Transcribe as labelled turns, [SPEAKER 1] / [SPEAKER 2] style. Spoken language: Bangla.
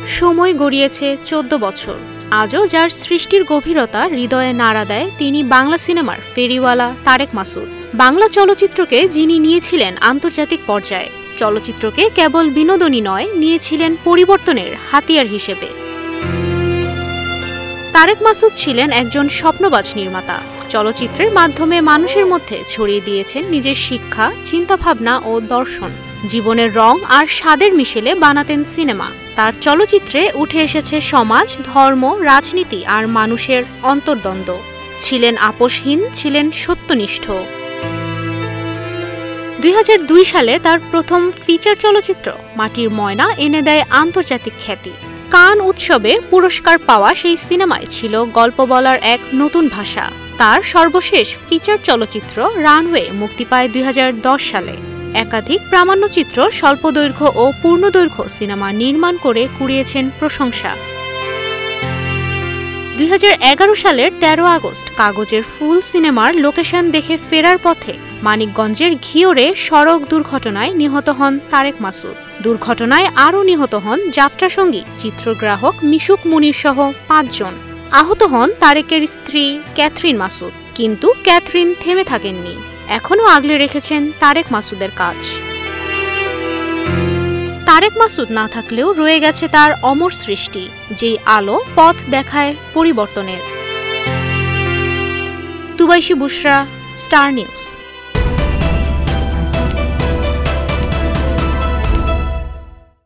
[SPEAKER 1] সময় গড়িয়েছে ১৪ বছর। আজও যার সৃষ্টির গভীরতা হৃদয়ে নাড়া দেয় তিনি বাংলা সিনেমার ফেরিওয়ালা তারেক মাসুদ। বাংলা চলচ্চিত্রকে যিনি নিয়েছিলেন আন্তর্জাতিক পর্যায়ে, চলচ্চিত্রকে কেবল বিনোদনই নয়, নিয়েছিলেন পরিবর্তনের হাতিয়ার হিসেবে। তারেক মাসুদ ছিলেন একজন স্বপ্নবাজ নির্মাতা। চলচ্চিত্রের মাধ্যমে মানুষের মধ্যে ছড়িয়ে দিয়েছেন নিজের শিক্ষা, চিন্তাভাবনা ও দর্শন। জীবনের রং আর স্বাদের মিশেলে বানাতেন সিনেমা। তার চলচ্চিত্রে উঠে এসেছে সমাজ, ধর্ম, রাজনীতি আর মানুষের অন্তর্দ্বন্দ্ব। ছিলেন আপোষহীন, ছিলেন সত্যনিষ্ঠ। ২০০২ সালে তার প্রথম ফিচার চলচ্চিত্র মাটির ময়না এনে দেয় আন্তর্জাতিক খ্যাতি। কান উৎসবে পুরস্কার পাওয়া সেই সিনেমায় ছিল গল্প বলার এক নতুন ভাষা। তার সর্বশেষ ফিচার চলচ্চিত্র রানওয়ে মুক্তি পায় ২০১০ সালে। একাধিক প্রামাণ্যচিত্র, স্বল্পদৈর্ঘ্য ও পূর্ণদৈর্ঘ্য সিনেমা নির্মাণ করে কুড়িয়েছেন প্রশংসা। ২০১১ সালের ১৩ আগস্ট কাগজের ফুল সিনেমার লোকেশন দেখে ফেরার পথে মানিকগঞ্জের ঘিওরে সড়ক দুর্ঘটনায় নিহত হন তারেক মাসুদ। দুর্ঘটনায় আরও নিহত হন যাত্রাসঙ্গী চিত্রগ্রাহক মিশুক মুনির সহ ৫ জন। আহত হন তারেকের স্ত্রী ক্যাথরিন মাসুদ। কিন্তু ক্যাথরিন থেমে থাকেননি, এখনও আগলে রেখেছেন তারেক মাসুদের কাজ। তারেক মাসুদ না থাকলেও রয়ে গেছে তার অমর সৃষ্টি, যেই আলো পথ দেখায় পরিবর্তনের। তুবাইশি বুশরা, স্টার নিউজ।